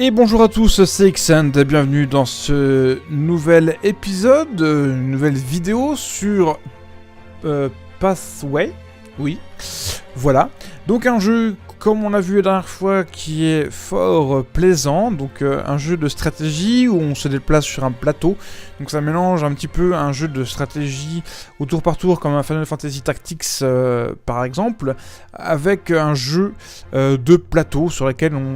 Et bonjour à tous, c'est Xend et bienvenue dans ce nouvel épisode, une nouvelle vidéo sur Pathway. Oui, voilà. Donc un jeu, comme on l'a vu la dernière fois, qui est fort plaisant. Donc un jeu de stratégie où on se déplace sur un plateau. Donc ça mélange un petit peu un jeu de stratégie au tour par tour comme un Final Fantasy Tactics par exemple, avec un jeu de plateau sur lequel on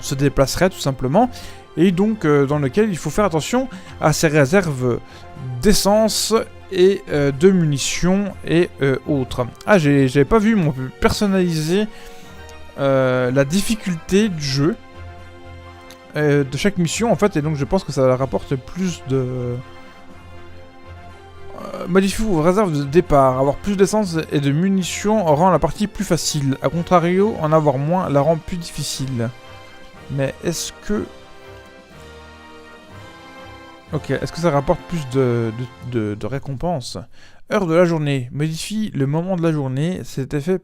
se déplacerait tout simplement. Et donc dans lequel il faut faire attention à ses réserves d'essence et de munitions et autres. Ah, j'avais pas vu, mais on peut personnaliser la difficulté du jeu de chaque mission en fait, et donc je pense que ça rapporte plus de... modifier vos réserves de départ, avoir plus d'essence et de munitions rend la partie plus facile. A contrario, en avoir moins la rend plus difficile. Mais est-ce que... Ok, est-ce que ça rapporte plus de récompenses? Heure de la journée. Modifie le moment de la journée. Cet effet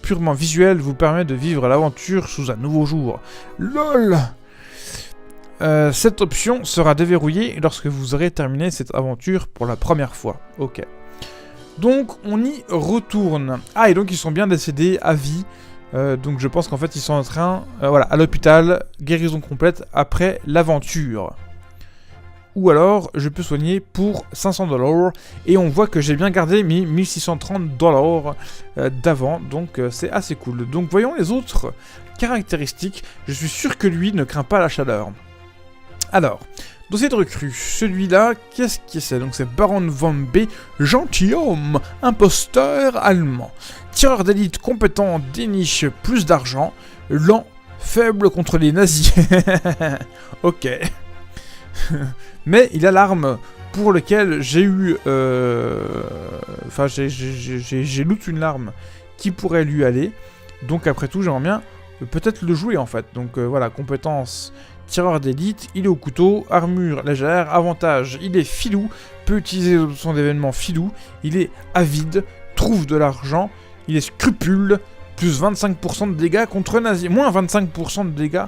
purement visuel vous permet de vivre l'aventure sous un nouveau jour. LOL. Cette option sera déverrouillée lorsque vous aurez terminé cette aventure pour la première fois. Ok. Donc, on y retourne. Ah, et donc ils sont bien décédés à vie. Donc je pense qu'en fait, ils sont en train... voilà, à l'hôpital, guérison complète après l'aventure. Ou alors, je peux soigner pour 500$. Et on voit que j'ai bien gardé mes 1630$ d'avant. Donc, c'est assez cool. Donc, voyons les autres caractéristiques. Je suis sûr que lui ne craint pas la chaleur. Alors, dossier de recrue. Celui-là, qu'est-ce que c'est? Donc, c'est Baron von B. Gentilhomme, imposteur allemand. Tireur d'élite compétent, déniche plus d'argent. Lent, faible contre les nazis. Ok. Mais il a l'arme pour laquelle j'ai eu... Enfin, j'ai loot une arme qui pourrait lui aller. Donc après tout, j'aimerais bien peut-être le jouer en fait. Donc voilà, compétence tireur d'élite, il est au couteau, armure légère, avantage, il est filou, peut utiliser son événement filou, il est avide, trouve de l'argent, il est scrupule, plus 25% de dégâts contre nazis, moins 25% de dégâts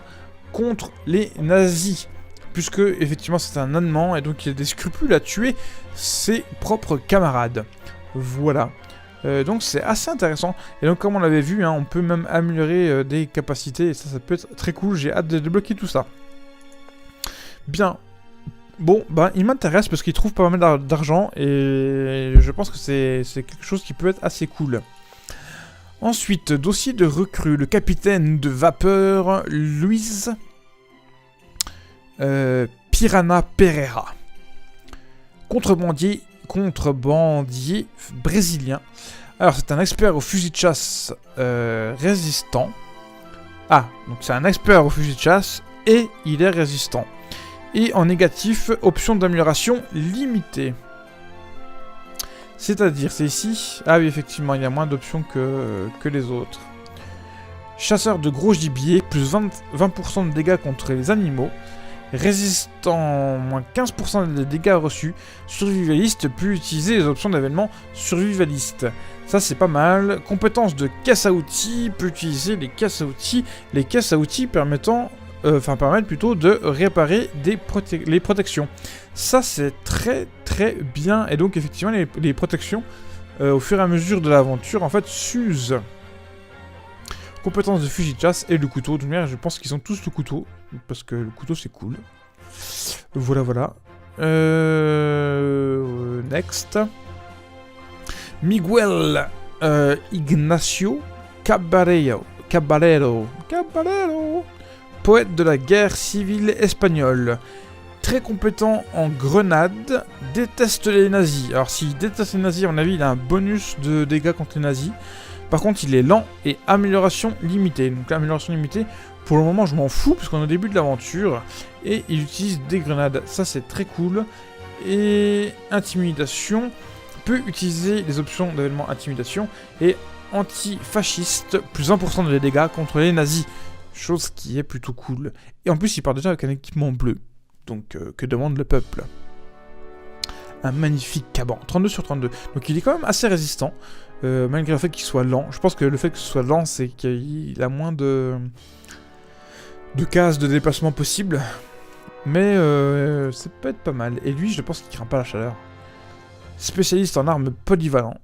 contre les nazis. Puisque, effectivement, c'est un Allemand, et donc il a des scrupules à tuer ses propres camarades. Voilà. Donc c'est assez intéressant. Et donc, comme on l'avait vu, hein, on peut même améliorer des capacités, et ça peut être très cool. J'ai hâte de débloquer tout ça. Bien. Bon, bah, il m'intéresse parce qu'il trouve pas mal d'argent, et je pense que c'est quelque chose qui peut être assez cool. Ensuite, dossier de recrue. Le capitaine de vapeur, Luis... Piranha Pereira. Contrebandier brésilien. Alors c'est un expert au fusil de chasse résistant. Ah, donc c'est un expert au fusil de chasse et il est résistant. Et en négatif, option d'amélioration limitée. C'est-à-dire, c'est ici. Ah oui, effectivement, il y a moins d'options que les autres. Chasseur de gros gibier, plus 20% de dégâts contre les animaux. Résistant, moins 15% des dégâts reçus. Survivaliste peut utiliser les options d'événements survivaliste. Ça c'est pas mal. Compétence de caisse à outils, peut utiliser les caisses à outils. Les caisses à outils permettent plutôt de réparer les protections. Ça c'est très très bien. Et donc effectivement les protections au fur et à mesure de l'aventure en fait s'usent. Compétence de fusil de chasse et le couteau. De manière, je pense qu'ils ont tous le couteau. Parce que le couteau, c'est cool. Voilà. Next. Miguel Ignacio Caballero. Poète de la guerre civile espagnole. Très compétent en grenade. Déteste les nazis. Alors, s'il déteste les nazis, à mon avis, il a un bonus de dégâts contre les nazis. Par contre, il est lent et amélioration limitée. Donc, l'amélioration limitée, pour le moment, je m'en fous, puisqu'on est au début de l'aventure. Et il utilise des grenades. Ça, c'est très cool. Et intimidation. Peut utiliser les options d'événement intimidation. Et antifasciste, plus 1% de dégâts contre les nazis. Chose qui est plutôt cool. Et en plus, il part déjà avec un équipement bleu. Donc, que demande le peuple? Un magnifique caban. 32 sur 32. Donc, il est quand même assez résistant. Malgré le fait qu'il soit lent. Je pense que le fait que ce soit lent, c'est qu'il a moins de... de cases de déplacement possibles. Mais ça peut être pas mal. Et lui, je pense qu'il craint pas la chaleur. Spécialiste en armes polyvalent.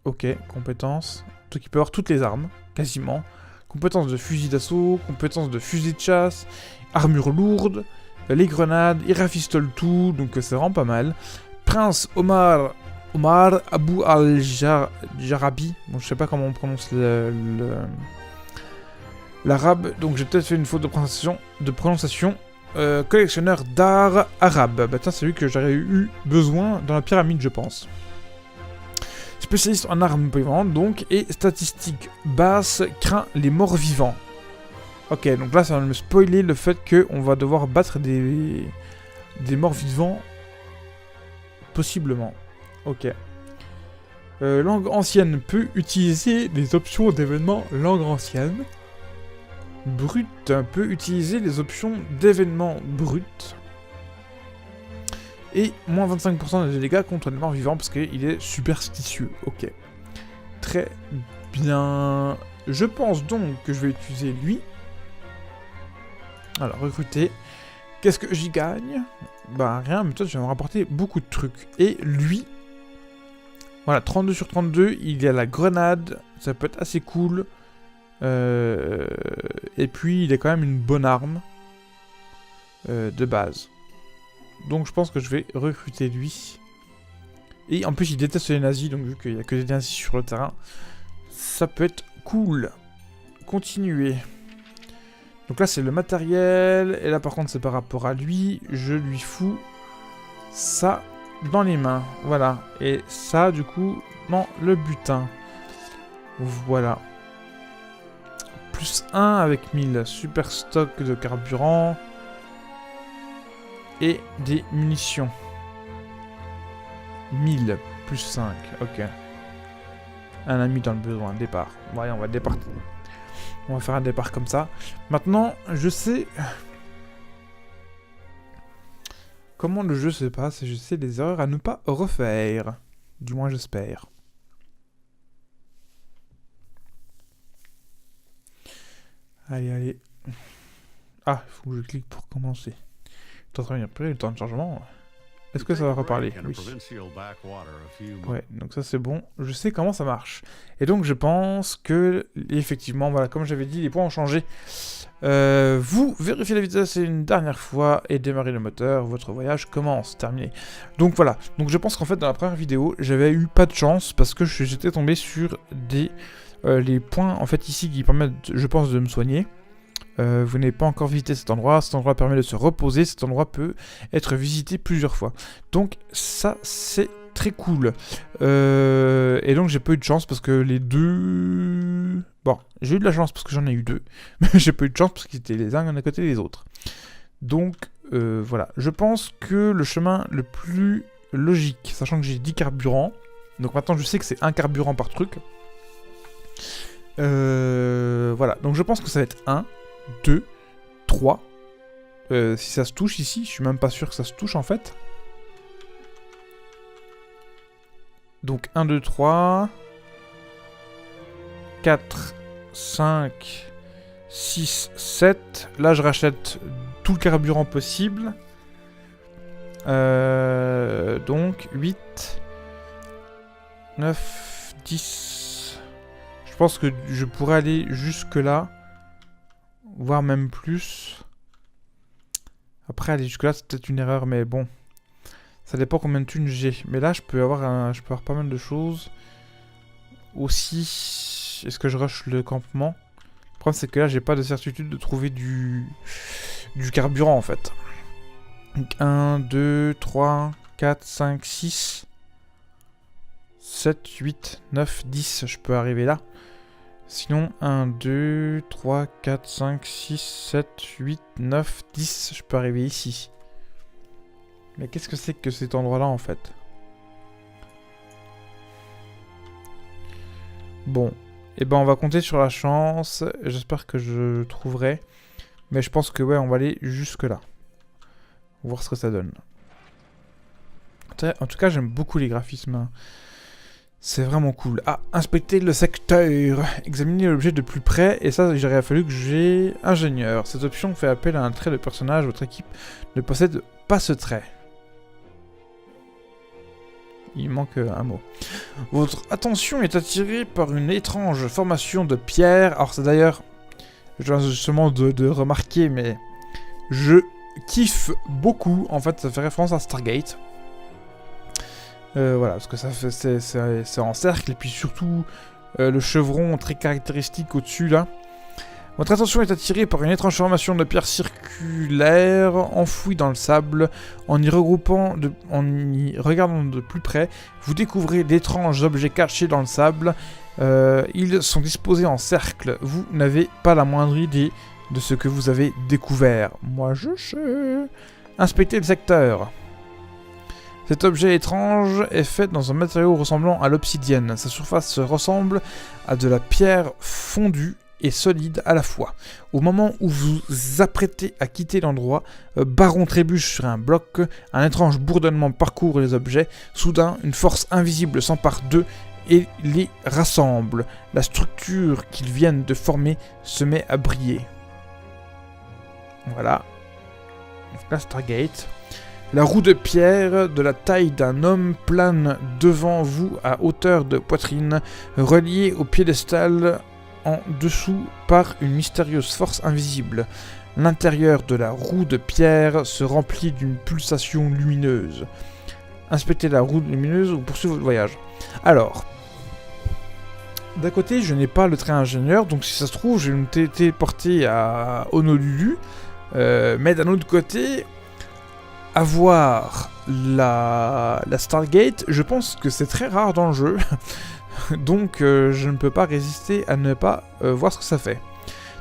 Ok, compétences. Donc il peut avoir toutes les armes, quasiment. Compétences de fusil d'assaut, compétences de fusil de chasse, armure lourde, les grenades, il rafistole tout, donc c'est vraiment pas mal. Prince Omar Abu al-Jarabi. Bon, je sais pas comment on prononce l'arabe, donc j'ai peut-être fait une faute de prononciation. Collectionneur d'art arabe. Bah tiens, c'est lui que j'aurais eu besoin dans la pyramide, je pense. Spécialiste en armes polyvalentes, donc, et statistique basse, craint les morts vivants. Ok, donc là, ça va me spoiler le fait qu'on va devoir battre des morts vivants. Possiblement. Ok. Langue ancienne peut utiliser les options d'événements langue ancienne. Brut peut utiliser les options d'événements brut. Et moins 25% de dégâts contre les morts vivants parce qu'il est superstitieux. Ok. Très bien. Je pense donc que je vais utiliser lui. Alors, recruter. Qu'est-ce que j'y gagne? Bah rien, mais toi je vais me rapporter beaucoup de trucs. Et lui, voilà, 32 sur 32, il y a la grenade, ça peut être assez cool. Et puis il est quand même une bonne arme de base. Donc je pense que je vais recruter lui. Et en plus il déteste les nazis, donc vu qu'il n'y a que des nazis sur le terrain, ça peut être cool. Continuer. Donc là c'est le matériel, et là par contre c'est par rapport à lui, je lui fous ça dans les mains, voilà. Et ça du coup dans le butin. Voilà. Plus 1 avec 1000, super stock de carburant. Et des munitions. 1000 plus 5, ok. Un ami dans le besoin, départ. Ouais, on va départ. On va faire un départ comme ça. Maintenant, je sais comment le jeu se passe et je sais les erreurs à ne pas refaire. Du moins, j'espère. Allez, allez. Ah, il faut que je clique pour commencer. Je suis en train de dire, le temps de chargement. Est-ce que ça va reparler? Oui. Ouais, donc ça c'est bon. Je sais comment ça marche. Et donc je pense que, effectivement, voilà, comme j'avais dit, les points ont changé. Vous vérifiez la vitesse une dernière fois et démarrez le moteur. Votre voyage commence. Terminé. Donc voilà. Donc je pense qu'en fait, dans la première vidéo, j'avais eu pas de chance parce que j'étais tombé sur les points, en fait, ici qui permettent, je pense, de me soigner. Vous n'avez pas encore visité cet endroit permet de se reposer, cet endroit peut être visité plusieurs fois. Donc ça c'est très cool. Et donc j'ai pas eu de chance parce que les deux... Bon, j'ai eu de la chance parce que j'en ai eu deux, mais j'ai pas eu de chance parce qu'ils étaient les uns à côté des autres. Donc voilà, je pense que le chemin le plus logique, sachant que j'ai 10 carburants, donc maintenant je sais que c'est un carburant par truc. Voilà, donc je pense que ça va être 1, 2, 3. Si ça se touche ici, je suis même pas sûr que ça se touche en fait. Donc 1, 2, 3, 4, 5, 6, 7. Là je rachète tout le carburant possible. Donc 8, 9, 10. Je pense que je pourrais aller jusque là. Voire même plus. Après, aller jusque là, c'est peut-être une erreur, mais bon. Ça dépend combien de thunes j'ai. Mais là, je peux avoir pas mal de choses. Aussi, est-ce que je rush le campement? Le problème, c'est que là, j'ai pas de certitude de trouver du carburant, en fait. Donc, 1, 2, 3, 4, 5, 6, 7, 8, 9, 10. Je peux arriver là. Sinon, 1, 2, 3, 4, 5, 6, 7, 8, 9, 10, je peux arriver ici. Mais qu'est-ce que c'est que cet endroit-là, en fait? Bon. Eh ben, on va compter sur la chance. J'espère que je trouverai. Mais je pense que, ouais, on va aller jusque là. Voir ce que ça donne. En tout cas, j'aime beaucoup les graphismes. C'est vraiment cool. Ah, inspecter le secteur. Examiner l'objet de plus près. Et ça, il aurait fallu que j'ai ingénieur. Cette option fait appel à un trait de personnage. Votre équipe ne possède pas ce trait. Il manque un mot. Votre attention est attirée par une étrange formation de pierre. Alors c'est d'ailleurs, je viens justement de remarquer, mais je kiffe beaucoup. En fait, ça fait référence à Stargate. Voilà, parce que ça fait, c'est en cercle, et puis surtout le chevron très caractéristique au-dessus là. Votre attention est attirée par une étrange formation de pierre circulaire enfouie dans le sable. En y regardant de plus près, vous découvrez d'étranges objets cachés dans le sable. Ils sont disposés en cercle. Vous n'avez pas la moindre idée de ce que vous avez découvert. Moi je sais. Inspectez le secteur. Cet objet étrange est fait dans un matériau ressemblant à l'obsidienne. Sa surface ressemble à de la pierre fondue et solide à la fois. Au moment où vous vous apprêtez à quitter l'endroit, Baron trébuche sur un bloc, un étrange bourdonnement parcourt les objets. Soudain, une force invisible s'empare d'eux et les rassemble. La structure qu'ils viennent de former se met à briller. Voilà. La Stargate. La roue de pierre de la taille d'un homme plane devant vous à hauteur de poitrine, reliée au piédestal en dessous par une mystérieuse force invisible. L'intérieur de la roue de pierre se remplit d'une pulsation lumineuse. Inspectez la roue lumineuse ou poursuivez votre voyage. Alors, d'un côté, je n'ai pas le train ingénieur, donc si ça se trouve, je vais me téléporter à Honolulu. Mais d'un autre côté, avoir la Stargate, je pense que c'est très rare dans le jeu. Donc je ne peux pas résister à ne pas voir ce que ça fait.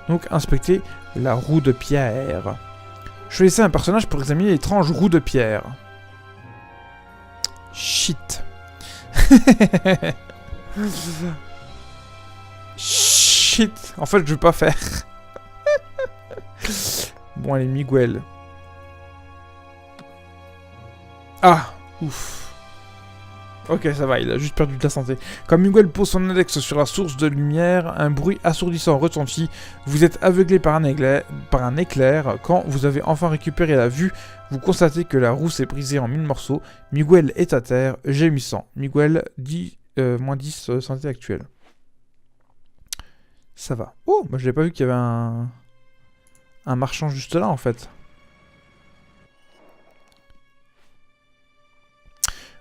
Donc inspecter la roue de pierre. Choisissez un personnage pour examiner l'étrange roue de pierre. Shit. Shit. En fait je veux pas faire. Bon allez, Miguel. Ah, ouf. Ok, ça va, il a juste perdu de la santé. Quand Miguel pose son index sur la source de lumière, un bruit assourdissant retentit. Vous êtes aveuglé par un éclair. Quand vous avez enfin récupéré la vue, vous constatez que la roue s'est brisée en 1000 morceaux. Miguel est à terre, gémissant. Miguel dit moins 10 santé actuelle. Ça va. Oh, bah, je n'avais pas vu qu'il y avait un marchand juste là, en fait.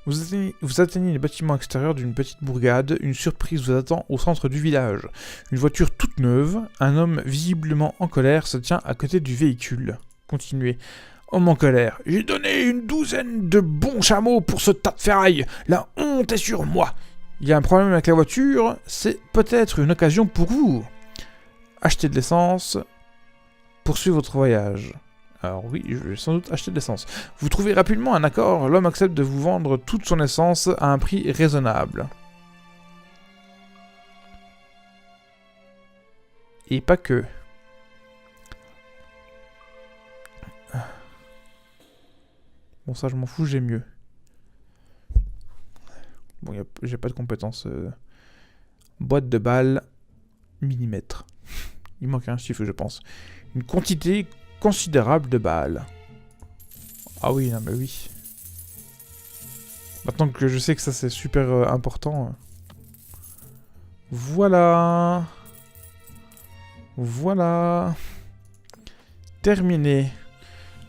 Vous atteignez les bâtiments extérieurs d'une petite bourgade. Une surprise vous attend au centre du village. Une voiture toute neuve. Un homme visiblement en colère se tient à côté du véhicule. Continuez. Homme en colère. J'ai donné une douzaine de bons chameaux pour ce tas de ferraille. La honte est sur moi. Il y a un problème avec la voiture. C'est peut-être une occasion pour vous. Achetez de l'essence. Poursuivez votre voyage. Alors oui, je vais sans doute acheter de l'essence. Vous trouvez rapidement un accord, l'homme accepte de vous vendre toute son essence à un prix raisonnable. Et pas que. Bon ça je m'en fous, j'ai mieux. Bon, j'ai pas de compétences. Boîte de balles, millimètre. Il manque un chiffre je pense. Une quantité considérable de balles. Ah oui, non mais oui. Maintenant que je sais que ça c'est super important. Voilà. Voilà. Terminé.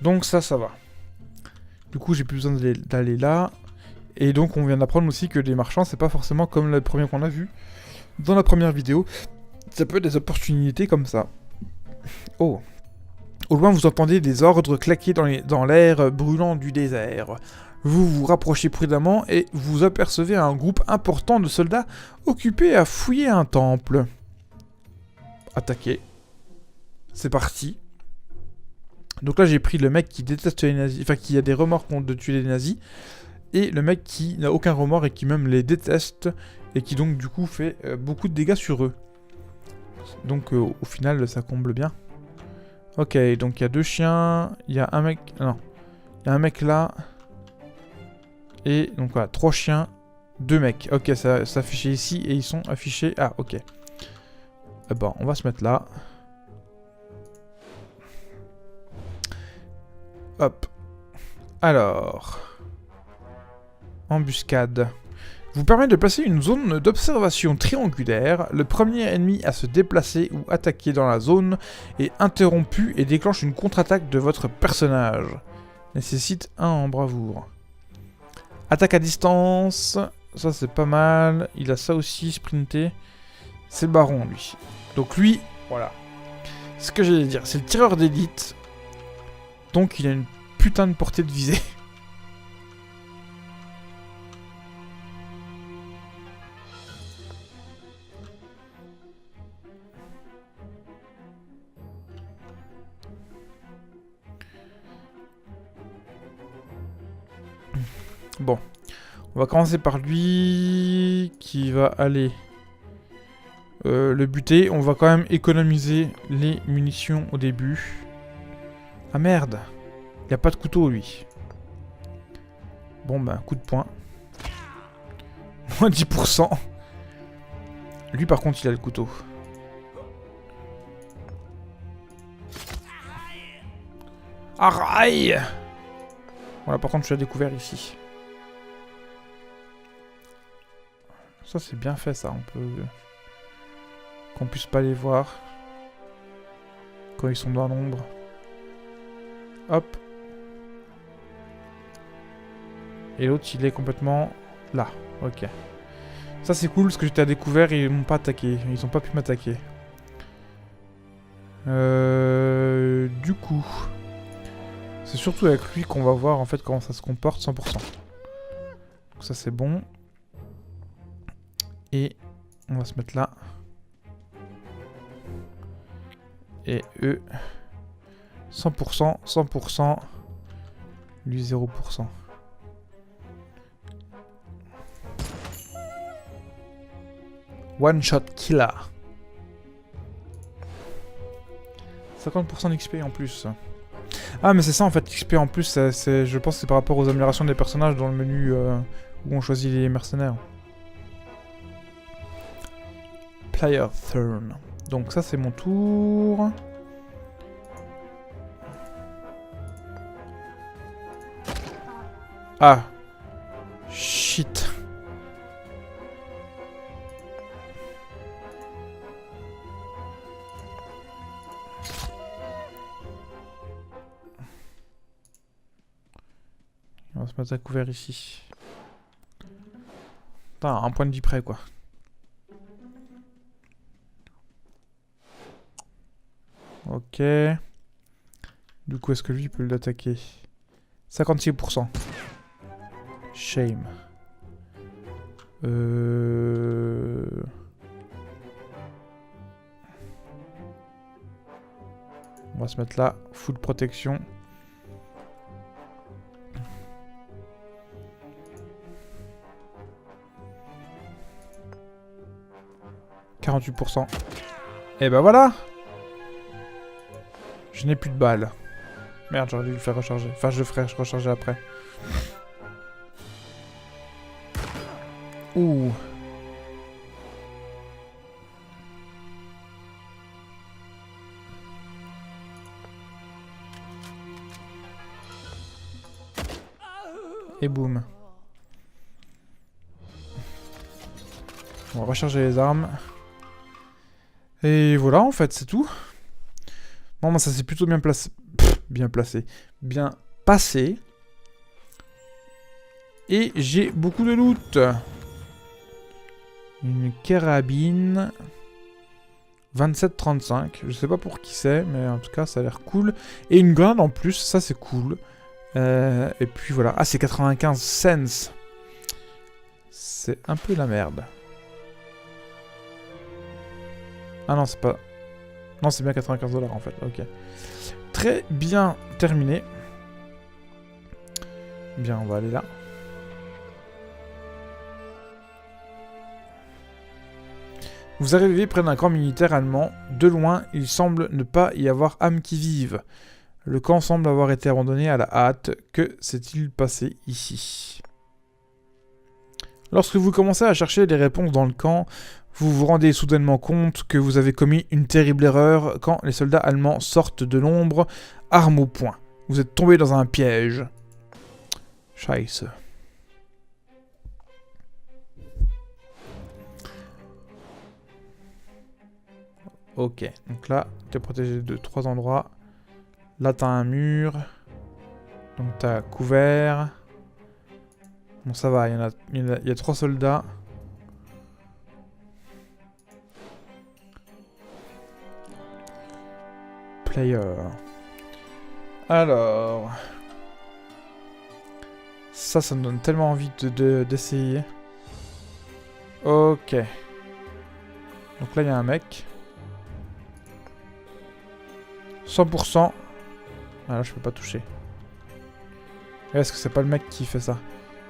Donc ça va. Du coup j'ai plus besoin d'aller là. Et donc on vient d'apprendre aussi que les marchands c'est pas forcément comme le premier qu'on a vu dans la première vidéo. Ça peut être des opportunités comme ça. Oh. Au loin, vous entendez des ordres claquer dans l'air brûlant du désert. Vous vous rapprochez prudemment et vous apercevez un groupe important de soldats occupés à fouiller un temple. Attaquez. C'est parti. Donc là, j'ai pris le mec qui déteste les nazis, enfin qui a des remords contre de tuer les nazis, et le mec qui n'a aucun remords et qui même les déteste, et qui donc du coup fait beaucoup de dégâts sur eux. Donc au final, ça comble bien. Ok, donc il y a deux chiens, il y a un mec... Non, il y a un mec là. Et donc voilà, 3 chiens 2 mecs. Ok, ça s'affichait ici et ils sont affichés... Ah, ok. Bon, on va se mettre là. Hop. Alors... Embuscade. Vous permet de placer une zone d'observation triangulaire. Le premier ennemi à se déplacer ou attaquer dans la zone est interrompu et déclenche une contre-attaque de votre personnage. Nécessite 1 en bravoure. Attaque à distance. Ça c'est pas mal. Il a ça aussi, sprinter. C'est le baron lui. Donc lui, voilà. Ce que j'allais dire, c'est le tireur d'élite. Donc il a une putain de portée de visée. Bon, on va commencer par lui qui va aller le buter. On va quand même économiser les munitions au début. Ah merde, il a pas de couteau lui. Bon ben, coup de poing. Moins 10%. Lui par contre il a le couteau. Arraille. Voilà, par contre je l'ai découvert ici. Ça c'est bien fait ça, on peut... Qu'on puisse pas les voir. Quand ils sont dans l'ombre. Hop. Et l'autre il est complètement là, ok. Ça c'est cool parce que j'étais à découvert et ils m'ont pas attaqué. Ils ont pas pu m'attaquer. Du coup... C'est surtout avec lui qu'on va voir en fait comment ça se comporte 100%. Donc ça c'est bon. Et on va se mettre là. Et eux, 100%, 100%. Lui 0%. One shot killer. 50% d'XP en plus. Ah mais c'est ça en fait, XP en plus, je pense que c'est par rapport aux améliorations des personnages dans le menu où on choisit les mercenaires. Player turn. Donc ça c'est mon tour. Ah. Shit. On va se mettre à couvert ici. Putain, un point de vie près quoi. Ok. Du coup, est-ce que lui peut l'attaquer? 56%. Shame. On va se mettre là. Full protection. « 48%. Et ben voilà. Je n'ai plus de balles. Merde, j'aurais dû le faire recharger. Enfin, je le ferai recharger après. Ouh. Et boum. On va recharger les armes. Et voilà, en fait, c'est tout. Bon, bah, ça s'est plutôt bien placé. Bien placé. Bien passé. Et j'ai beaucoup de loot. Une carabine. 27-35. Je sais pas pour qui c'est, mais en tout cas, ça a l'air cool. Et une grenade en plus, ça c'est cool. Et puis voilà. Ah, c'est 95 cents. C'est un peu la merde. Ah non, c'est pas... Non, c'est bien 95 $ en fait. Ok. Très bien terminé. Bien, on va aller là. Vous arrivez près d'un camp militaire allemand. De loin, il semble ne pas y avoir âme qui vive. Le camp semble avoir été abandonné à la hâte. Que s'est-il passé ici? Lorsque vous commencez à chercher des réponses dans le camp, vous vous rendez soudainement compte que vous avez commis une terrible erreur quand les soldats allemands sortent de l'ombre, armes au poing. Vous êtes tombé dans un piège. Scheiße. Ok, donc là, tu es protégé de 3 endroits. Là, t'as un mur. Donc t'as couvert. Bon, ça va, il y a 3 soldats. Player. Alors... Ça me donne tellement envie d'essayer. Ok. Donc là, il y a un mec. 100%. Ah là, je peux pas toucher. Est-ce que c'est pas le mec qui fait ça?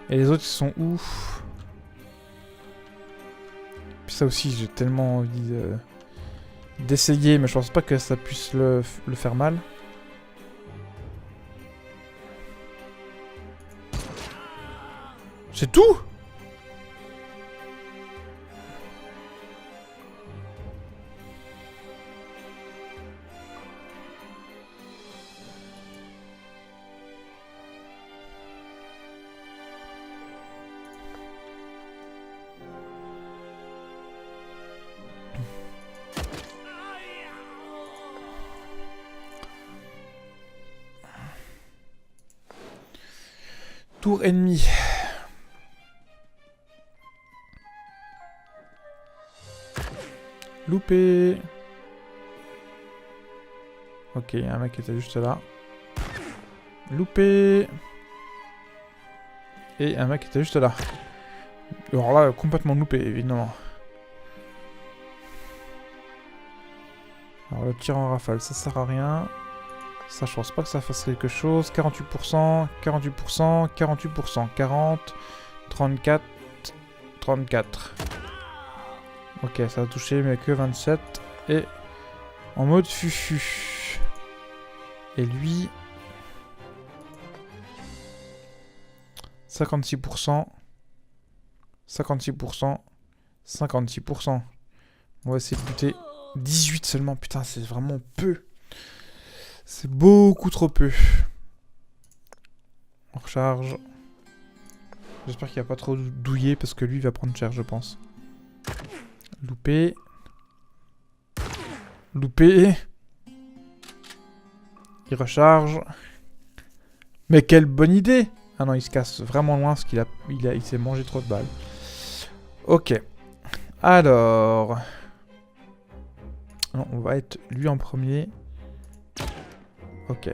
Et les autres, ils sont où? Puis ça aussi, j'ai tellement envie d'essayer, mais je pense pas que ça puisse le faire mal. C'est tout? Tour ennemi. Loupé. Ok, il y a un mec qui était juste là. Loupé. Et un mec qui était juste là. Alors là, complètement loupé, évidemment. Alors le tir en rafale, ça sert à rien. Ça, je pense pas que ça fasse quelque chose. 48%, 48%, 48%, 40, 34, 34. Ok, ça a touché, mais que 27. Et en mode fufu. Et lui... 56%. 56%. 56%. On va essayer de buter 18 seulement. Putain, c'est vraiment peu. C'est beaucoup trop peu. On recharge. J'espère qu'il n'y a pas trop douillé parce que lui il va prendre cher, je pense. Loupé. Loupé. Il recharge. Mais quelle bonne idée! Ah non, il se casse vraiment loin parce qu'il s'est mangé trop de balles. Ok. Alors... Non, on va être lui en premier. Ok.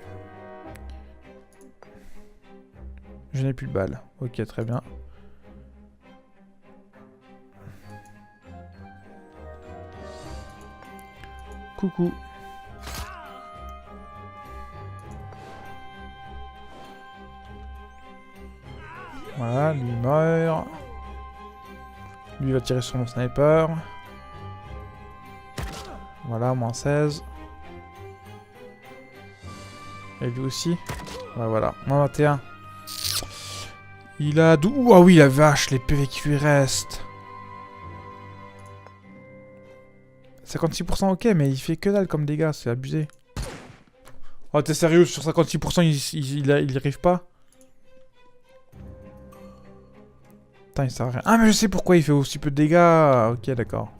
Je n'ai plus de balles. Ok, très bien. Coucou. Voilà, lui meurt. Lui va tirer sur mon sniper. Voilà, moins 16. Et lui aussi. Ouais, voilà, moins 21. Il a... Ouh, ah oui, la vache, les PV qui lui restent. 56% ok, mais il fait que dalle comme dégâts, c'est abusé. Oh, t'es sérieux, sur 56% il y arrive pas? Putain, il sert à rien. Ah, mais je sais pourquoi il fait aussi peu de dégâts. Ok, d'accord.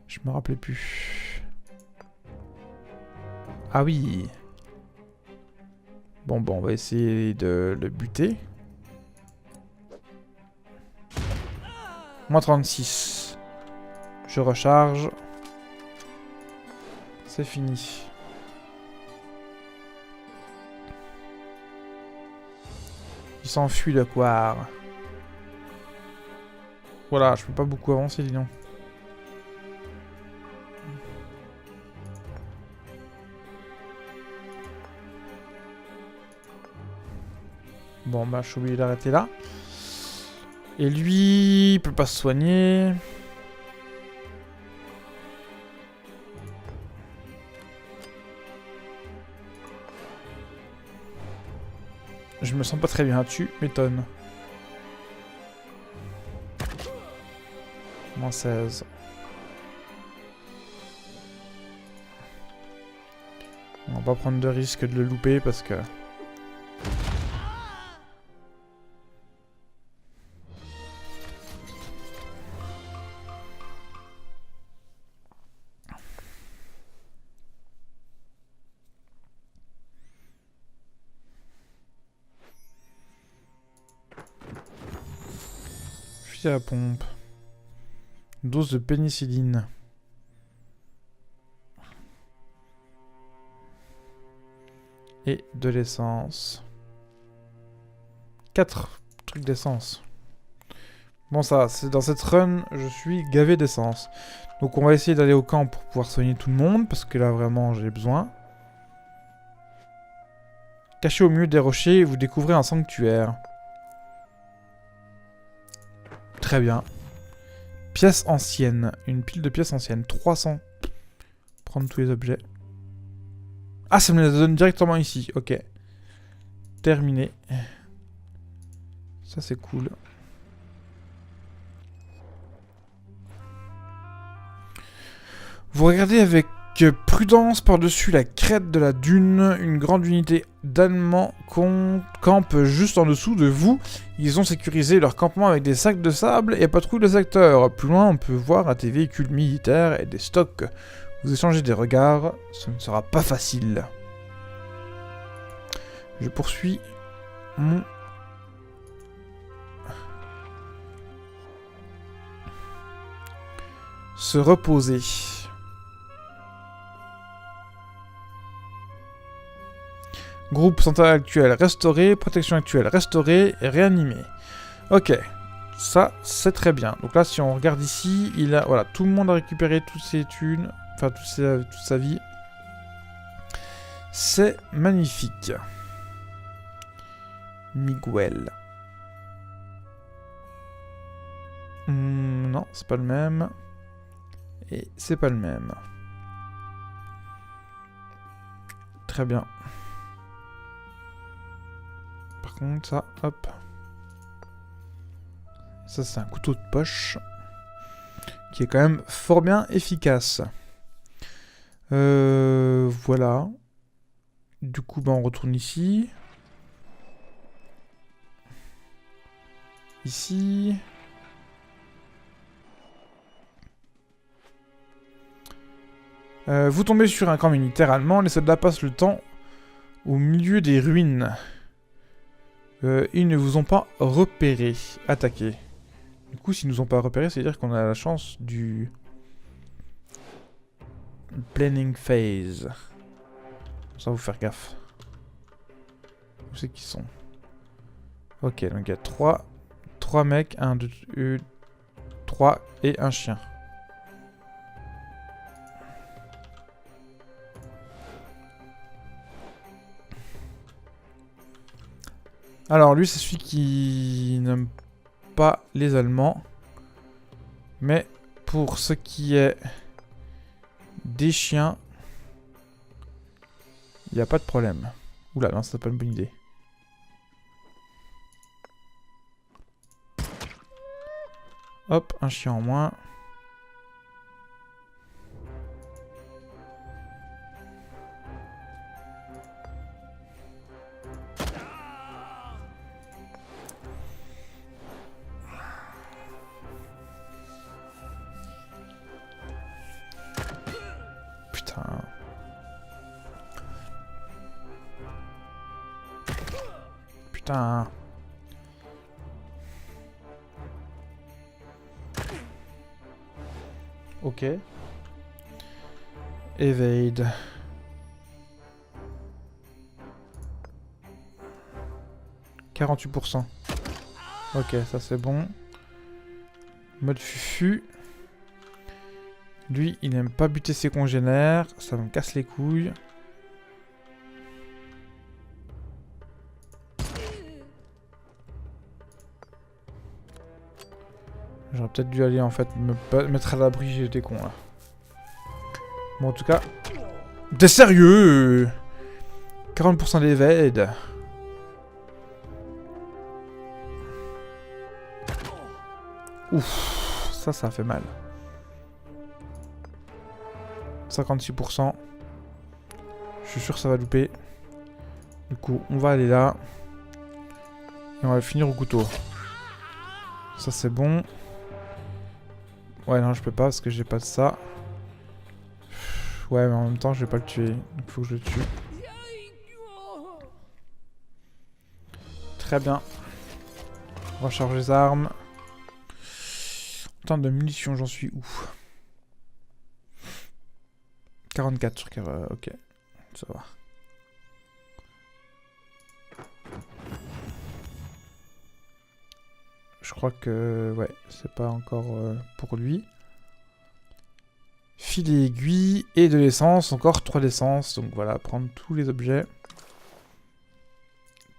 Je me rappelais plus. Ah oui. Bon, on va essayer de le buter. Moins 36. Je recharge. C'est fini. Il s'enfuit le couard. Voilà, je peux pas beaucoup avancer, dis donc. Bon, bah, je suis obligé d'arrêter là. Et lui, il peut pas se soigner. Je me sens pas très bien, tu m'étonnes. Moins 16. On va pas prendre de risque de le louper parce que... Fusil à pompe. Dose de pénicilline. Et de l'essence. 4 trucs d'essence. Bon ça, c'est dans cette run, je suis gavé d'essence. Donc on va essayer d'aller au camp pour pouvoir soigner tout le monde, parce que là vraiment j'ai besoin. Caché au milieu des rochers, vous découvrez un sanctuaire. Très bien. Pièces anciennes. Une pile de pièces anciennes. 300. Prendre tous les objets. Ah, ça me les donne directement ici. Ok. Terminé. Ça, c'est cool. Vous regardez avec prudence par-dessus la crête de la dune. Une grande unité d'Allemands campe juste en dessous de vous. Ils ont sécurisé leur campement avec des sacs de sable et patrouillent le secteur. Plus loin, on peut voir des véhicules militaires et des stocks. Vous échangez des regards. Ce ne sera pas facile. Je poursuis mon... Se reposer. Groupe santé actuel restauré, protection actuelle restaurée et réanimé. Ok, ça c'est très bien. Donc là si on regarde ici, il a voilà, tout le monde a récupéré toutes ses thunes, enfin toute sa vie. C'est magnifique. Miguel. Non, c'est pas le même. Et c'est pas le même. Très bien. Par contre, ça, hop. Ça, c'est un couteau de poche. Qui est quand même fort bien efficace. Voilà. Du coup, on retourne ici. Ici. Vous tombez sur un camp militaire allemand. Les soldats passent le temps au milieu des ruines. Ils ne vous ont pas repéré. Attaqué. Du coup, s'ils nous ont pas repéré, c'est-à-dire qu'on a la chance du... Planning phase. Ça va vous faire gaffe. Où c'est qu'ils sont? Ok, donc il y a 3 mecs, 1, 2, 3 et un chien. Alors lui c'est celui qui n'aime pas les Allemands. Mais pour ce qui est des chiens, il n'y a pas de problème. Oula, non, c'est pas une bonne idée. Hop, un chien en moins. Putain. Putain. Ok. Evade. « 48%. Ok, ça c'est bon. Mode fufu. Lui, il n'aime pas buter ses congénères. Ça me casse les couilles. J'aurais peut-être dû aller en fait me mettre à l'abri, j'étais con là. Bon en tout cas... T'es sérieux? 40% d'évade. Ouf, Ça a fait mal. 56%. Je suis sûr que ça va louper. Du coup, on va aller là. Et on va finir au couteau. Ça, c'est bon. Ouais, non, je peux pas parce que j'ai pas de ça. Ouais, mais en même temps, je vais pas le tuer. Donc, faut que je le tue. Très bien. Recharge les armes. En termes de munitions, j'en suis où? 44 sur 40. Ok, ça va. Je crois que... ouais, c'est pas encore pour lui. Filet aiguille et de l'essence. Encore 3 d'essence. Donc voilà, prendre tous les objets.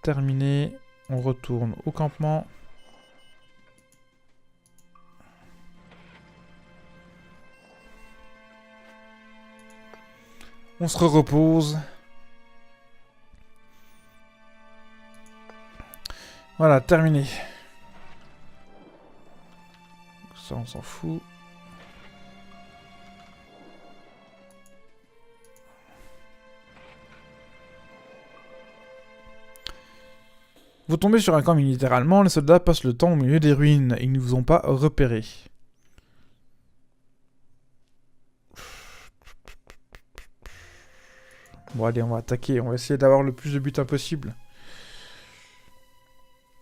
Terminé. On retourne au campement. On se repose. Voilà, terminé. Ça, on s'en fout. Vous tombez sur un camp militaire allemand, les soldats passent le temps au milieu des ruines et ils ne vous ont pas repéré. Bon allez, on va attaquer, on va essayer d'avoir le plus de butins possible.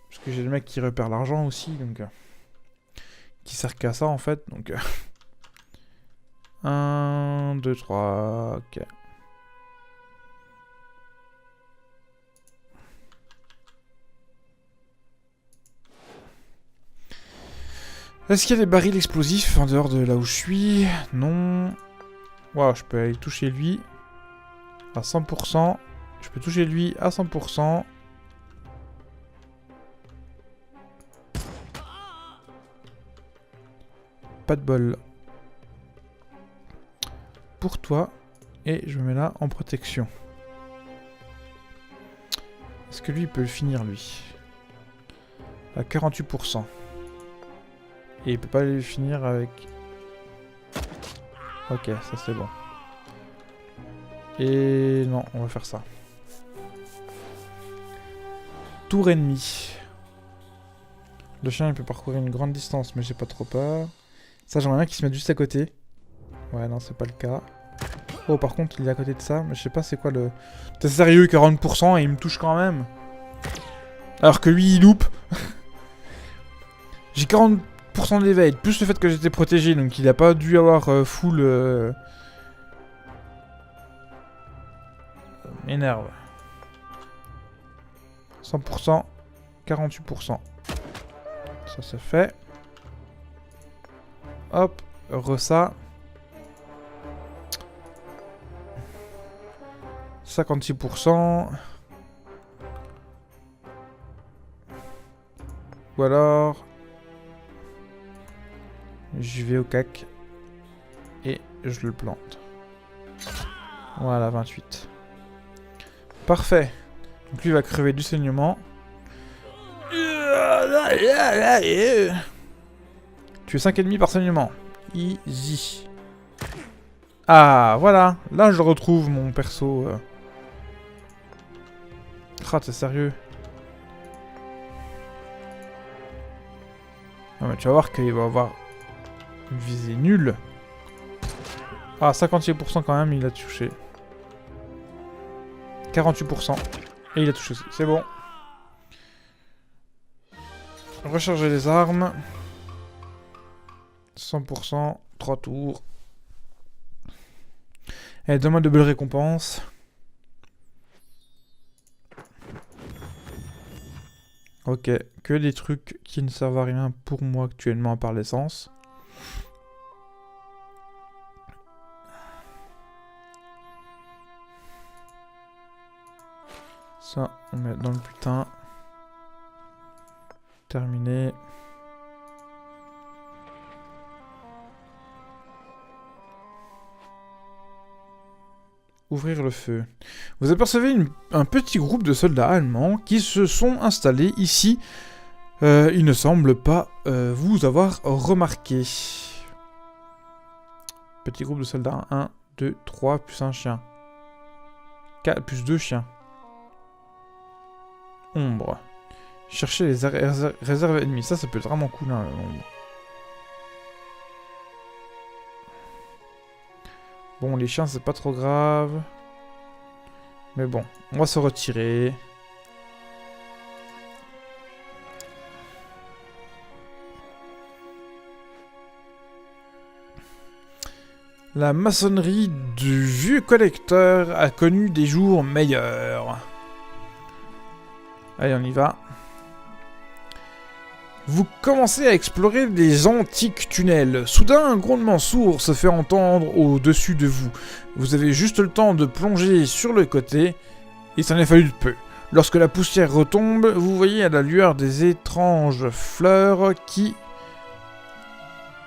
Parce que j'ai le mec qui repère l'argent aussi, donc... qui sert qu'à ça en fait, donc... 1, 2, 3, ok. Est-ce qu'il y a des barils explosifs en dehors de là où je suis? Non. Wow, je peux aller toucher lui à 100%. Je peux toucher lui à 100%. Pas de bol. Pour toi. Et je me mets là en protection. Est-ce que lui, il peut le finir, lui? À 48%. Et il peut pas le finir avec... Ok, ça c'est bon. Et non, on va faire ça. Tour ennemi. Le chien, il peut parcourir une grande distance, mais j'ai pas trop peur. Ça, j'aimerais bien qu'il se mette juste à côté. Ouais, non, c'est pas le cas. Oh, par contre, il est à côté de ça, mais je sais pas c'est quoi le... T'es sérieux, 40% et il me touche quand même. Alors que lui, il loupe. J'ai 40% d'éveil, plus le fait que j'étais protégé, donc il a pas dû avoir full... Ça m'énerve. 100%, 48%. Ça c'est fait. Hop, ça. 56%. Ou alors... j'y vais au cac. Et je le plante. Voilà, 28. Parfait. Donc lui va crever du saignement. Tu es 5,5 par saignement. Easy. Ah, voilà. Là, je retrouve mon perso. Ah, t'es sérieux? Non, mais tu vas voir qu'il va avoir une visée nulle. Ah, 56% quand même, il a touché. 48%. Et il a touché aussi. C'est bon. Recharger les armes. 100%. 3 tours. Et donne-moi de belles récompenses. Ok. Que des trucs qui ne servent à rien pour moi actuellement à part l'essence. Ça, on met dans le butin. Terminé. Ouvrir le feu. Vous apercevez un petit groupe de soldats allemands qui se sont installés ici Il ne semble pas vous avoir remarqué. Petit groupe de soldats. 1, 2, 3, plus un chien. 4, plus 2 chiens. Ombre. Chercher les réserves ennemies. Ça peut être vraiment cool, hein, l'ombre. Bon, les chiens, c'est pas trop grave. Mais bon, on va se retirer. La maçonnerie du vieux collecteur a connu des jours meilleurs. Allez, on y va. Vous commencez à explorer des antiques tunnels. Soudain, un grondement sourd se fait entendre au-dessus de vous. Vous avez juste le temps de plonger sur le côté, et ça n'a fallu de peu. Lorsque la poussière retombe, vous voyez à la lueur des étranges fleurs qui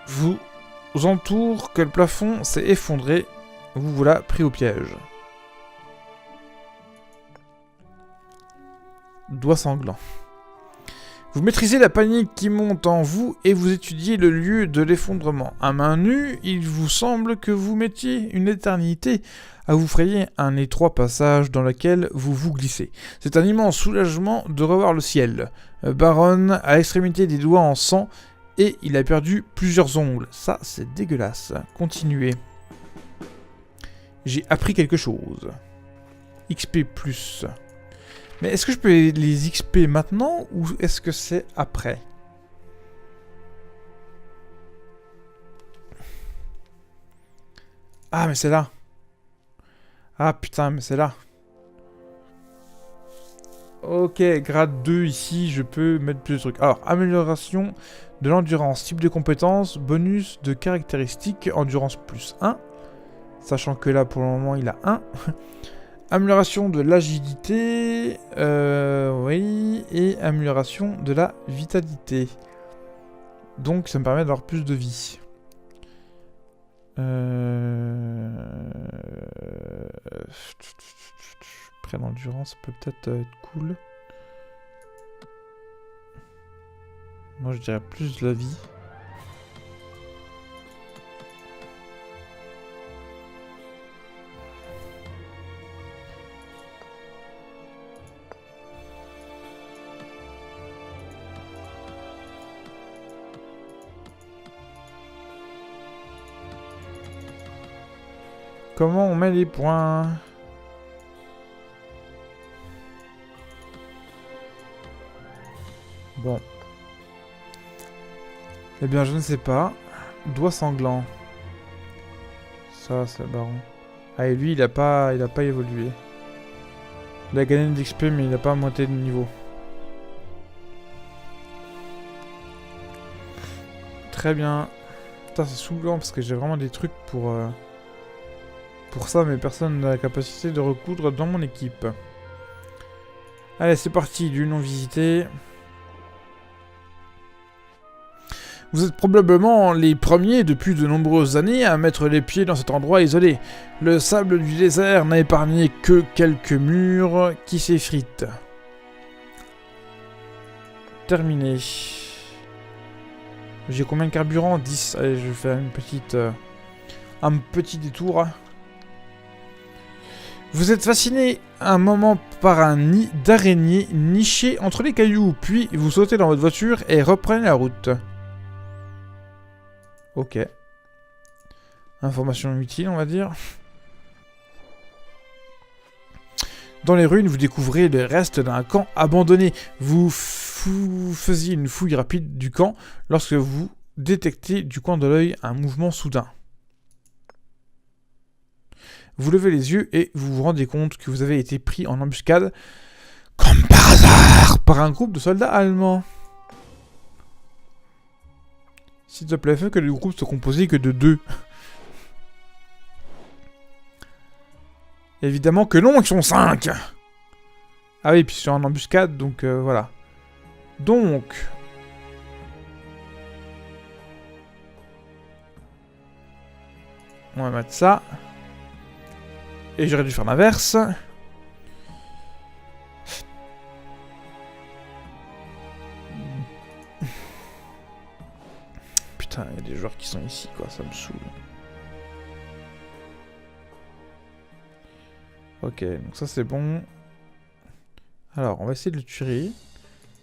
vous entourent que le plafond s'est effondré. Vous voilà pris au piège. Doigt sanglant. Vous maîtrisez la panique qui monte en vous et vous étudiez le lieu de l'effondrement. À main nue, il vous semble que vous mettiez une éternité à vous frayer un étroit passage dans lequel vous vous glissez. C'est un immense soulagement de revoir le ciel. Baron à l'extrémité des doigts en sang et il a perdu plusieurs ongles. Ça, c'est dégueulasse. Continuez. J'ai appris quelque chose. XP+. Mais est-ce que je peux les XP maintenant ou est-ce que c'est après? Ah, mais c'est là. Ah, putain, mais c'est là. Ok, grade 2 ici, je peux mettre plus de trucs. Alors, amélioration de l'endurance, type de compétence, bonus de caractéristiques, endurance plus 1. Sachant que là, pour le moment, il a 1. Amélioration de l'agilité, oui, et amélioration de la vitalité. Donc ça me permet d'avoir plus de vie. Après l'endurance peut peut-être être cool. Moi je dirais plus de la vie. Comment on met les points? Bon. Eh bien, je ne sais pas. Doigt sanglant. Ça, c'est le baron. Ah, et lui, il a pas évolué. Il a gagné d'XP, mais il n'a pas monté de niveau. Très bien. Putain, c'est saoulant parce que j'ai vraiment des trucs pour ça, mais personne n'a la capacité de recoudre dans mon équipe. Allez, c'est parti, du non visité. Vous êtes probablement les premiers depuis de nombreuses années à mettre les pieds dans cet endroit isolé. Le sable du désert n'a épargné que quelques murs qui s'effritent. Terminé. J'ai combien de carburant? 10. Allez, je vais faire un petit détour. Vous êtes fasciné un moment par un nid d'araignée niché entre les cailloux, puis vous sautez dans votre voiture et reprenez la route. Ok. Information utile, on va dire. Dans les ruines, vous découvrez le reste d'un camp abandonné. Vous faisiez une fouille rapide du camp lorsque vous détectez du coin de l'œil un mouvement soudain. Vous levez les yeux et vous vous rendez compte que vous avez été pris en embuscade, comme par hasard, par un groupe de soldats allemands. S'il te plaît, fais que le groupe soit composé que de 2. Évidemment que non, ils sont 5. Ah oui, puis c'est en embuscade, donc voilà. Donc... on va mettre ça. Et j'aurais dû faire l'inverse. Putain, il y a des joueurs qui sont ici, quoi, ça me saoule. Ok, donc ça c'est bon. Alors, on va essayer de le tuer.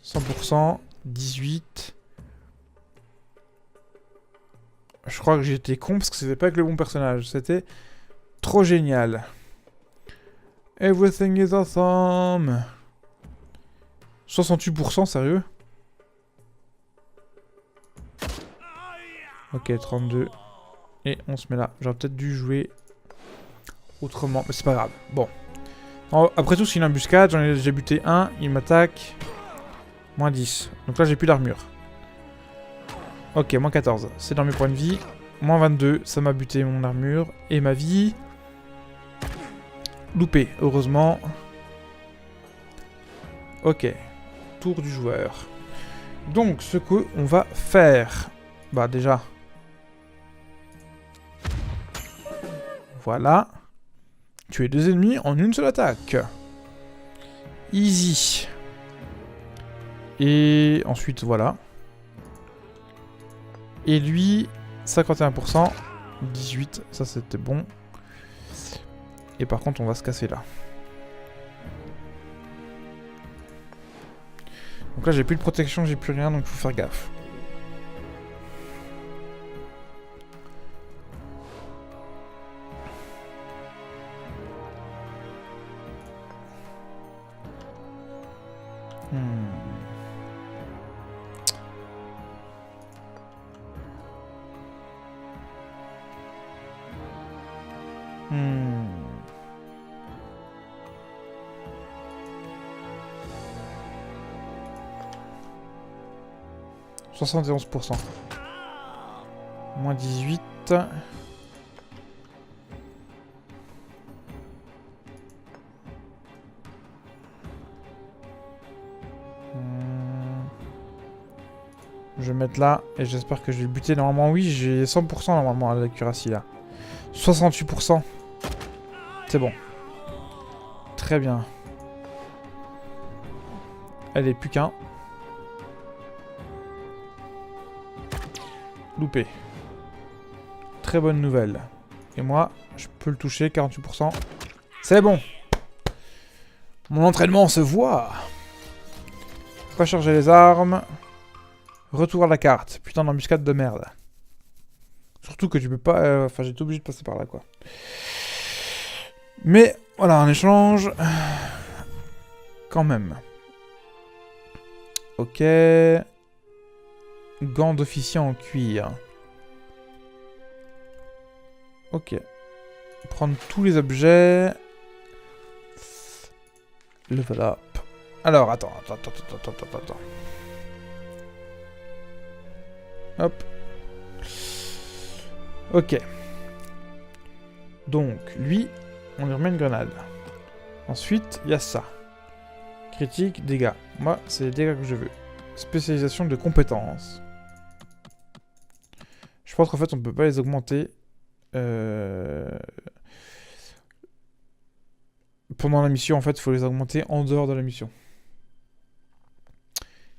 100%, 18. Je crois que j'étais con parce que c'était pas avec le bon personnage. C'était trop génial. Everything is awesome. 68%, sérieux? Ok, 32. Et on se met là. J'aurais peut-être dû jouer autrement, mais c'est pas grave. Bon. Après tout, c'est une embuscade. J'en ai déjà buté un. Il m'attaque. Moins 10. Donc là, j'ai plus d'armure. Ok, moins 14. C'est dans mes points de vie. Moins 22. Ça m'a buté mon armure. Et ma vie. Loupé, heureusement. Ok. Tour du joueur. Donc, ce qu'on va faire... Bah, déjà... Voilà. Tuer 2 ennemis en une seule attaque. Easy. Et ensuite, voilà. Et lui, 51%. 18, ça c'était bon. Et par contre, on va se casser là. Donc là, j'ai plus de protection, j'ai plus rien, donc il faut faire gaffe. Hmm. 71%. Moins 18. Je vais mettre là et j'espère que je vais le buter. Normalement, oui, j'ai 100% normalement à l'accuracy là. 68%. C'est bon. Très bien. Allez, plus qu'un. Loupé. Très bonne nouvelle. Et moi, je peux le toucher, 48%. C'est bon. Mon entraînement se voit. Pas charger les armes. Retour à la carte. Putain d'embuscade de merde. Surtout que tu peux pas... Enfin, j'étais obligé de passer par là, quoi. Mais, voilà, un échange. Quand même. Ok. Gants d'officier en cuir. Ok. Prendre tous les objets. Level up. Alors, attends. Hop. Ok. Donc, lui, on lui remet une grenade. Ensuite, il y a ça. Critique, dégâts. Moi, c'est les dégâts que je veux. Spécialisation de compétences. Je pense qu'en fait, on peut pas les augmenter. Pendant la mission, en fait, il faut les augmenter en dehors de la mission.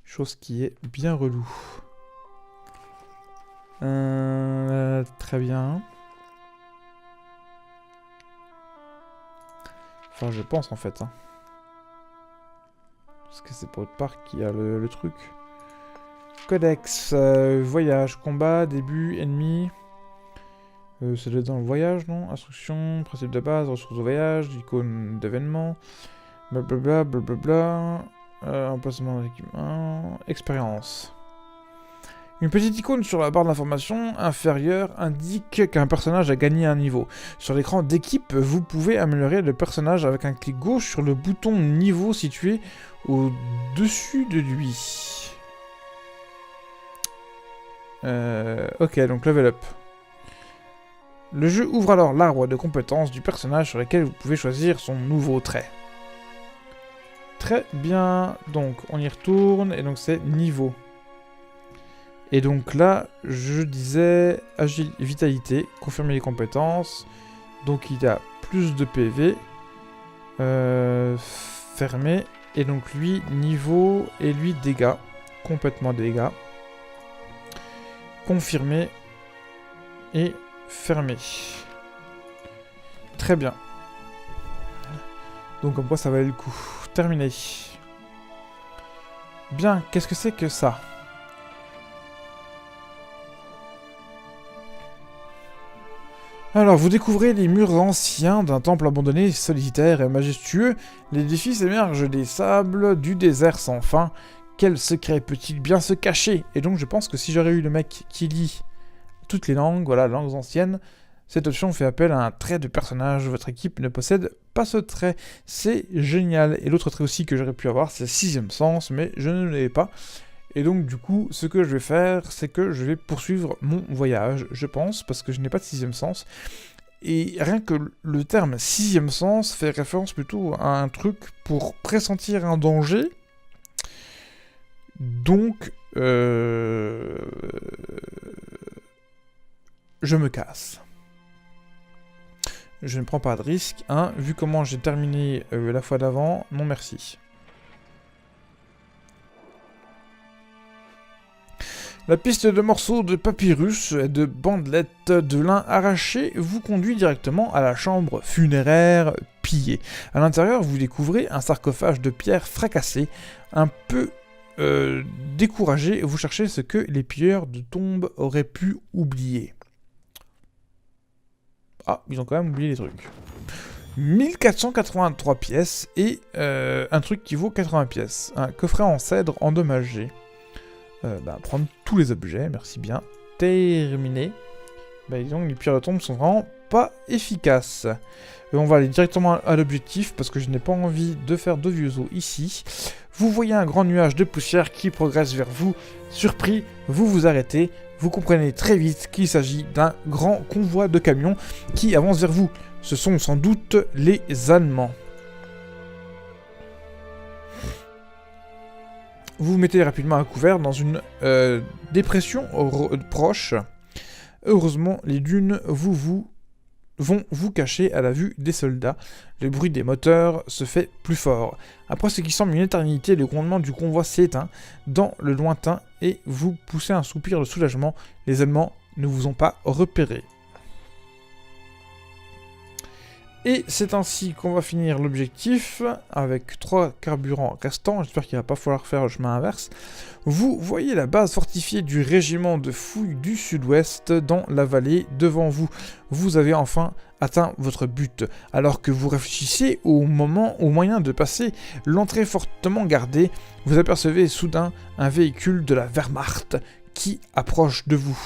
Chose qui est bien relou. Très bien. Enfin, je pense en fait. Hein. Parce que c'est pas autre part qu'il y a le truc. Codex, voyage, combat, début, ennemi. Ça doit être dans le voyage, non? Instruction, principe de base, ressources de voyage, icône d'événement, blablabla, blablabla. Emplacement d'équipement, expérience. Une petite icône sur la barre d'information inférieure indique qu'un personnage a gagné un niveau. Sur l'écran d'équipe, vous pouvez améliorer le personnage avec un clic gauche sur le bouton niveau situé au-dessus de lui. Ok, donc level up. Le jeu ouvre alors l'arbre de compétences du personnage sur lequel vous pouvez choisir son nouveau trait. Très bien, donc on y retourne, et donc c'est niveau. Et donc là, je disais vitalité, confirmer les compétences. Donc il a plus de PV. Fermé. Et donc lui, niveau, et lui, dégâts. Complètement dégâts. confirmer et fermer. Très bien. Donc comme quoi ça valait le coup. Terminé. Bien, qu'est-ce que c'est que ça? Alors, vous découvrez les murs anciens d'un temple abandonné, solitaire et majestueux. Les défis émergent des sables du désert sans fin. Quel secret peut-il bien se cacher? Et donc, je pense que si j'aurais eu le mec qui lit toutes les langues, voilà, langues anciennes, cette option fait appel à un trait de personnage. Votre équipe ne possède pas ce trait. C'est génial. Et l'autre trait aussi que j'aurais pu avoir, c'est 6e sens, mais je ne l'ai pas. Et donc, du coup, ce que je vais faire, c'est que je vais poursuivre mon voyage, je pense, parce que je n'ai pas de 6e sens. Et rien que le terme 6e sens fait référence plutôt à un truc pour pressentir un danger. Donc, je me casse. Je ne prends pas de risque, hein. Vu comment j'ai terminé la fois d'avant, non merci. La piste de morceaux de papyrus et de bandelettes de lin arrachées vous conduit directement à la chambre funéraire pillée. À l'intérieur, vous découvrez un sarcophage de pierre fracassé, un peu découragé, vous cherchez ce que les pilleurs de tombes auraient pu oublier. Ah, ils ont quand même oublié les trucs. 1483 pièces et un truc qui vaut 80 pièces. Un coffret en cèdre endommagé. Prendre tous les objets, merci bien. Terminé. Disons que les pierres de tombe sont vraiment pas efficaces. Et on va aller directement à l'objectif parce que je n'ai pas envie de faire de vieux os ici. Vous voyez un grand nuage de poussière qui progresse vers vous. Surpris, vous vous arrêtez. Vous comprenez très vite qu'il s'agit d'un grand convoi de camions qui avance vers vous. Ce sont sans doute les Allemands. Vous vous mettez rapidement à couvert dans une dépression proche. Heureusement, les dunes vont vous cacher à la vue des soldats. Le bruit des moteurs se fait plus fort. Après ce qui semble une éternité, le grondement du convoi s'éteint dans le lointain et vous poussez un soupir de soulagement. Les Allemands ne vous ont pas repéré. Et c'est ainsi qu'on va finir l'objectif, avec 3 carburants restants, j'espère qu'il ne va pas falloir faire le chemin inverse. Vous voyez la base fortifiée du régiment de fouilles du sud-ouest dans la vallée devant vous. Vous avez enfin atteint votre but. Alors que vous réfléchissez au moyen de passer l'entrée fortement gardée, vous apercevez soudain un véhicule de la Wehrmacht qui approche de vous.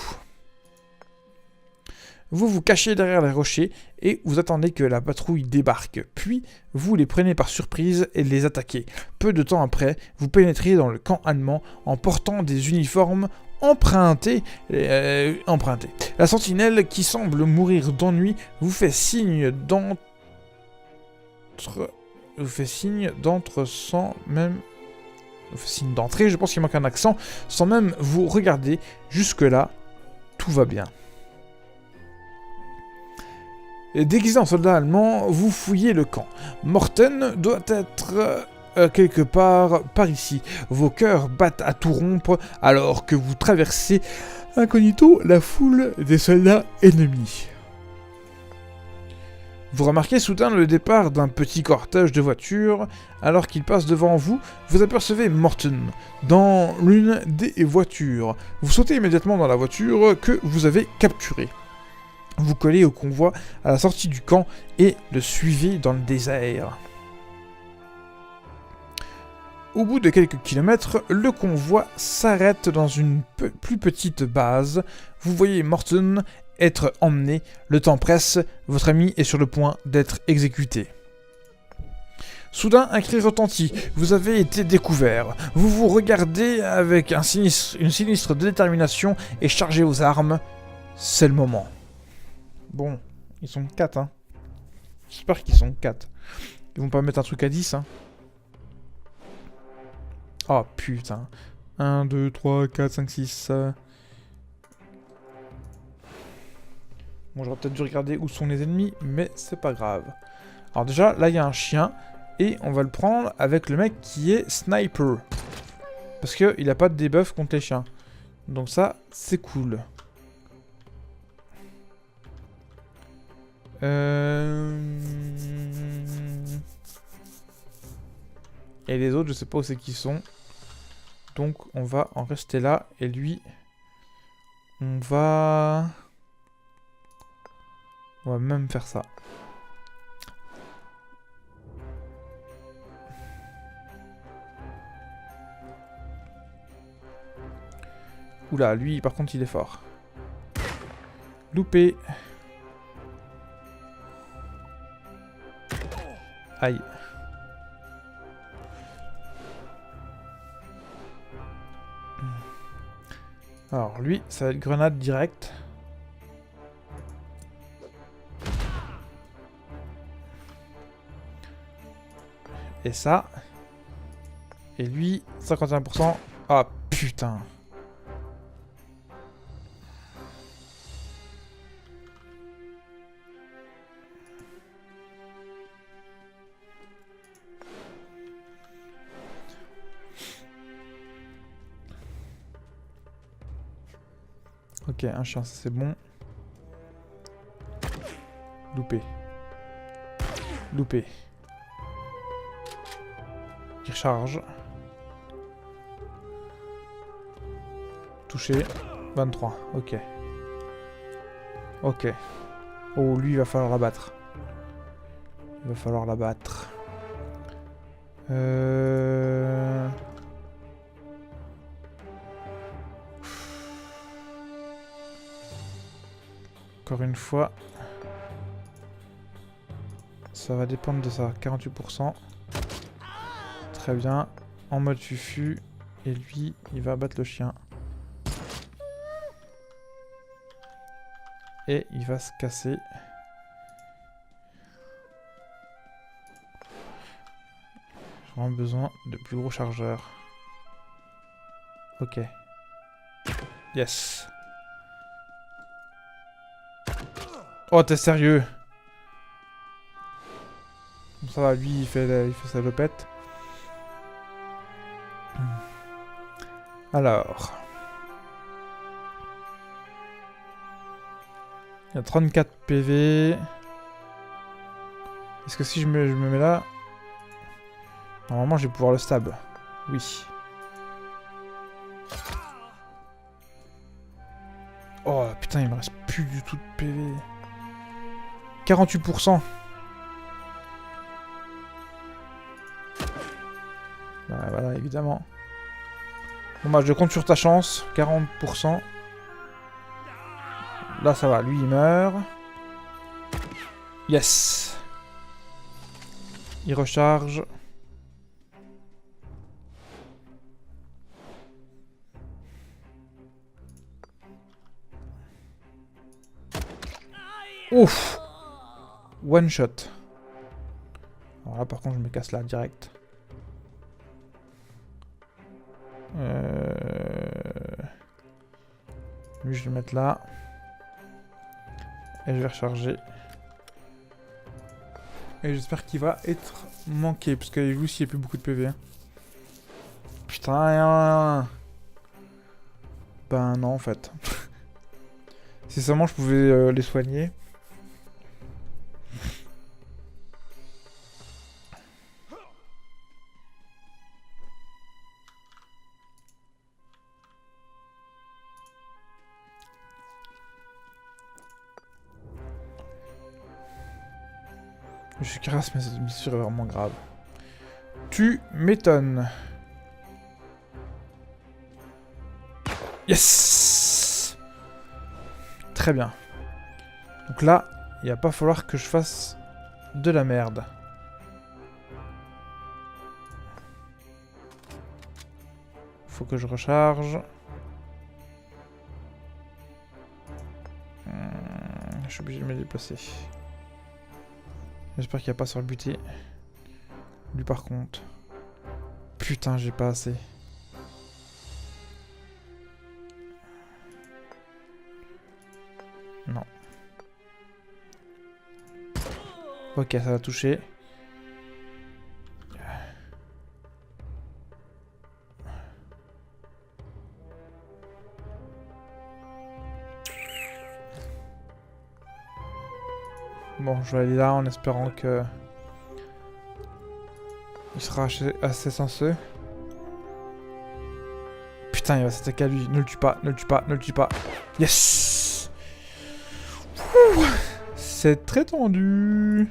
Vous vous cachez derrière les rochers et vous attendez que la patrouille débarque. Puis, vous les prenez par surprise et les attaquez. Peu de temps après, vous pénétrez dans le camp allemand en portant des uniformes empruntés. La sentinelle, qui semble mourir d'ennui, vous fait signe d'entrer, je pense qu'il manque un accent, sans même vous regarder. Jusque-là, tout va bien. Déguisé en soldat allemand, vous fouillez le camp. Morten doit être quelque part par ici. Vos cœurs battent à tout rompre alors que vous traversez incognito la foule des soldats ennemis. Vous remarquez soudain le départ d'un petit cortège de voitures. Alors qu'il passe devant vous, vous apercevez Morten dans l'une des voitures. Vous sautez immédiatement dans la voiture que vous avez capturée. Vous collez au convoi à la sortie du camp et le suivez dans le désert. Au bout de quelques kilomètres, le convoi s'arrête dans une plus petite base. Vous voyez Morten être emmené. Le temps presse, votre ami est sur le point d'être exécuté. Soudain, un cri retentit. Vous avez été découvert. Vous vous regardez avec une sinistre détermination et chargez vos armes. C'est le moment. Bon, ils sont 4, hein. J'espère qu'ils sont 4. Ils vont pas mettre un truc à 10, hein. Oh, putain. 1, 2, 3, 4, 5, 6... Bon, j'aurais peut-être dû regarder où sont les ennemis, mais c'est pas grave. Alors déjà, là, il y a un chien, et on va le prendre avec le mec qui est sniper. Parce qu'il a pas de debuff contre les chiens. Donc ça, c'est cool. Et les autres, je sais pas où c'est qu'ils sont. Donc on va en rester là. Et lui, on va même faire ça. Oula, lui, par contre, il est fort. Loupé. Aïe. Alors, lui, ça va être grenade direct. Et ça. Et lui, 51%. Ah, putain. Ok, un chien, ça c'est bon. Loupé. Loupé. Il recharge. Touché. 23, ok. Ok. Oh, lui, il va falloir l'abattre. Il va falloir l'abattre. Encore une fois. Ça va dépendre de ça. 48%. Très bien. En mode fufu. Et lui, il va abattre le chien. Et il va se casser. J'ai vraiment besoin de plus gros chargeurs. Ok. Yes. Oh, t'es sérieux? Bon, ça va, lui, il fait sa lopette. Alors. Il y a 34 PV. Est-ce que si je me mets là... Normalement, je vais pouvoir le stab. Oui. Oh, putain, il me reste plus du tout de PV. 48%. Bah, voilà, évidemment. Bon, bah, je compte sur ta chance. 40%. Là, ça va. Lui, il meurt. Yes. Il recharge. Ouf. One shot. Alors là, par contre, je me casse là, direct. Lui, je vais le mettre là. Et je vais recharger. Et j'espère qu'il va être manqué. Parce que lui aussi, il n'y a plus beaucoup de PV. Hein. Putain. Ben non, en fait. Si seulement je pouvais les soigner. Je suis crasse, mais cette blessure est vraiment grave. Tu m'étonnes. Yes. Très bien. Donc là, il va pas falloir que je fasse de la merde. Faut que je recharge. Je suis obligé de me déplacer. J'espère qu'il n'y a pas sur le buté. Lui par contre. Putain, j'ai pas assez. Non. Ok, ça va toucher. Bon, je vais aller là en espérant que... il sera assez sensé. Putain, il va s'attaquer à lui. Ne le tue pas, ne le tue pas, ne le tue pas. Yes! Ouh, c'est très tendu.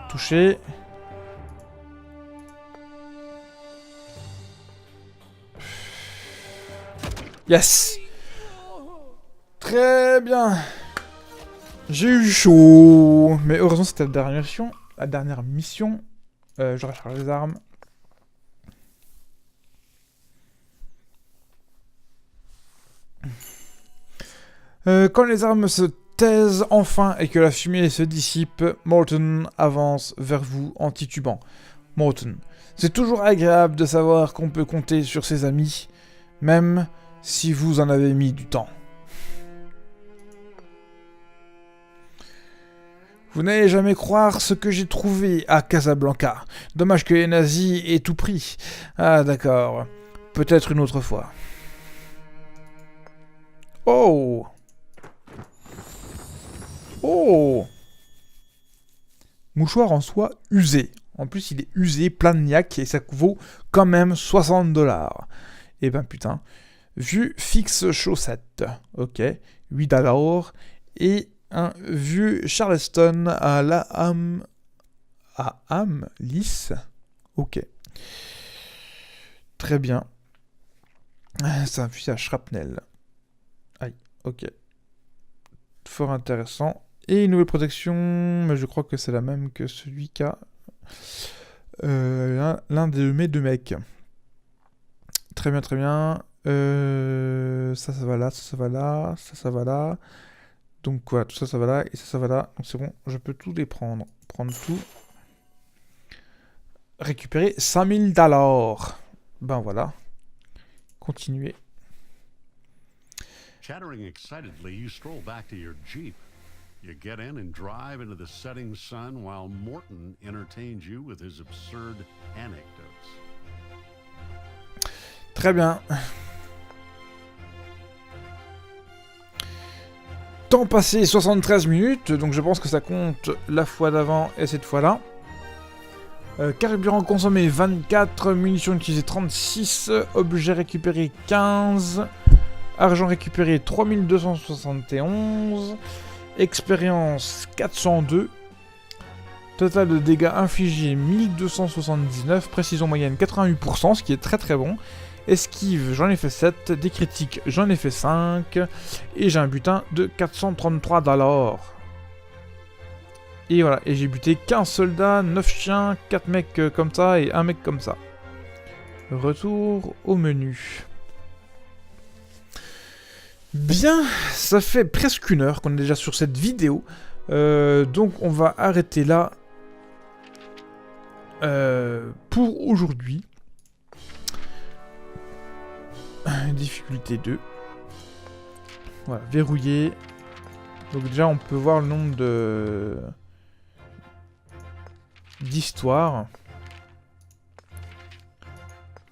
Touché. Yes! Très bien. J'ai eu chaud. Mais heureusement, c'était la dernière mission. La dernière mission. Je recharge les armes. Quand les armes se taisent enfin et que la fumée se dissipe, Morton avance vers vous en titubant. Morton, c'est toujours agréable de savoir qu'on peut compter sur ses amis, même si vous en avez mis du temps. Vous n'allez jamais croire ce que j'ai trouvé à Casablanca. Dommage que les nazis aient tout pris. Ah d'accord, peut-être une autre fois. Oh! Oh! Mouchoir en soie usé. En plus, il est usé, plein de niaque, et ça vaut quand même 60 $. Eh ben putain. Vieux fixe chaussette. Ok. 8 $. Et un vieux Charleston à la âme... à âme lisse. Ok. Très bien. C'est un fusil à shrapnel. Aïe. Ok. Fort intéressant. Et une nouvelle protection, mais je crois que c'est la même que celui qu'a l'un de mes deux mecs. Très bien, très bien. Ça va là, ça va là, ça va là. Donc voilà, tout ça va là, et ça va là. Donc c'est bon, je peux tous les prendre. Prendre tout. Récupérer 5000 $. Ben voilà. Continuer. Chattering excitedly, you stroll back to your Jeep. You get in and drive into the setting sun while Morton entertains you with his absurd anecdotes. Très bien. Temps passé 73 minutes, donc je pense que ça compte la fois d'avant et cette fois-là. Carburant consommé 24, munitions utilisées 36, objets récupérés 15, argent récupéré 3271, expérience 402, total de dégâts infligés 1279, précision moyenne 88%, ce qui est très très bon. Esquive, j'en ai fait 7, des critiques, j'en ai fait 5, et j'ai un butin de 433 $. Et voilà, et j'ai buté 15 soldats, 9 chiens, 4 mecs comme ça et un mec comme ça. Retour au menu. Bien, ça fait presque 1 heure qu'on est déjà sur cette vidéo. Donc on va arrêter là pour aujourd'hui. Difficulté 2. Voilà, verrouillé. Donc déjà on peut voir le nombre de... d'histoires.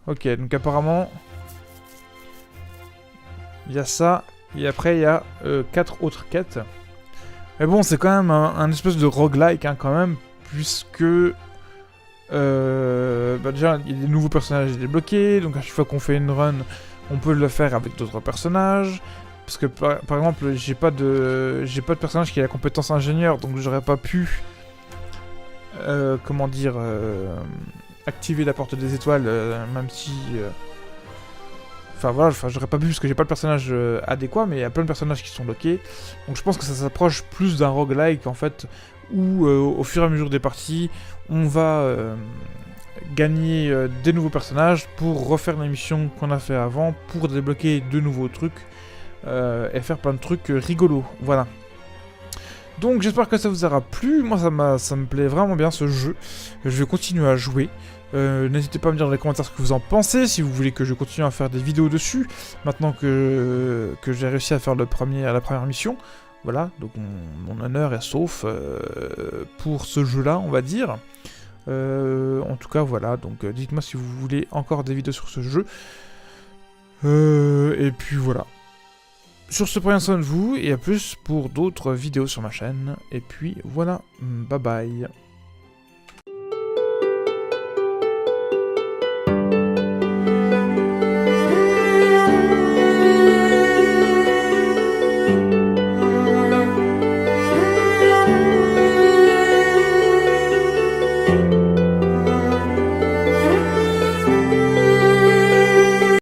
Ok, donc apparemment... il y a ça, et après il y a 4 autres quêtes. Mais bon, c'est quand même un espèce de roguelike, hein, quand même, puisque... déjà, il y a des nouveaux personnages débloqués, donc à chaque fois qu'on fait une run, on peut le faire avec d'autres personnages. Parce que, par exemple, j'ai pas de personnage qui a la compétence ingénieur, donc j'aurais pas pu... comment dire... activer la porte des étoiles, même si... Enfin voilà, j'aurais pas pu parce que j'ai pas le personnage adéquat, mais il y a plein de personnages qui sont bloqués. Donc je pense que ça s'approche plus d'un roguelike en fait, où au fur et à mesure des parties, on va gagner des nouveaux personnages pour refaire les missions qu'on a fait avant, pour débloquer de nouveaux trucs et faire plein de trucs rigolos. Voilà. Donc j'espère que ça vous aura plu. Moi ça me plaît vraiment bien ce jeu. Je vais continuer à jouer. N'hésitez pas à me dire dans les commentaires ce que vous en pensez, si vous voulez que je continue à faire des vidéos dessus, maintenant que j'ai réussi à faire la première mission. Voilà, donc mon honneur est sauf pour ce jeu-là, on va dire. En tout cas, voilà, donc dites-moi si vous voulez encore des vidéos sur ce jeu. Et puis voilà. Sur ce, prenez soin de vous, et à plus pour d'autres vidéos sur ma chaîne. Et puis voilà, bye bye.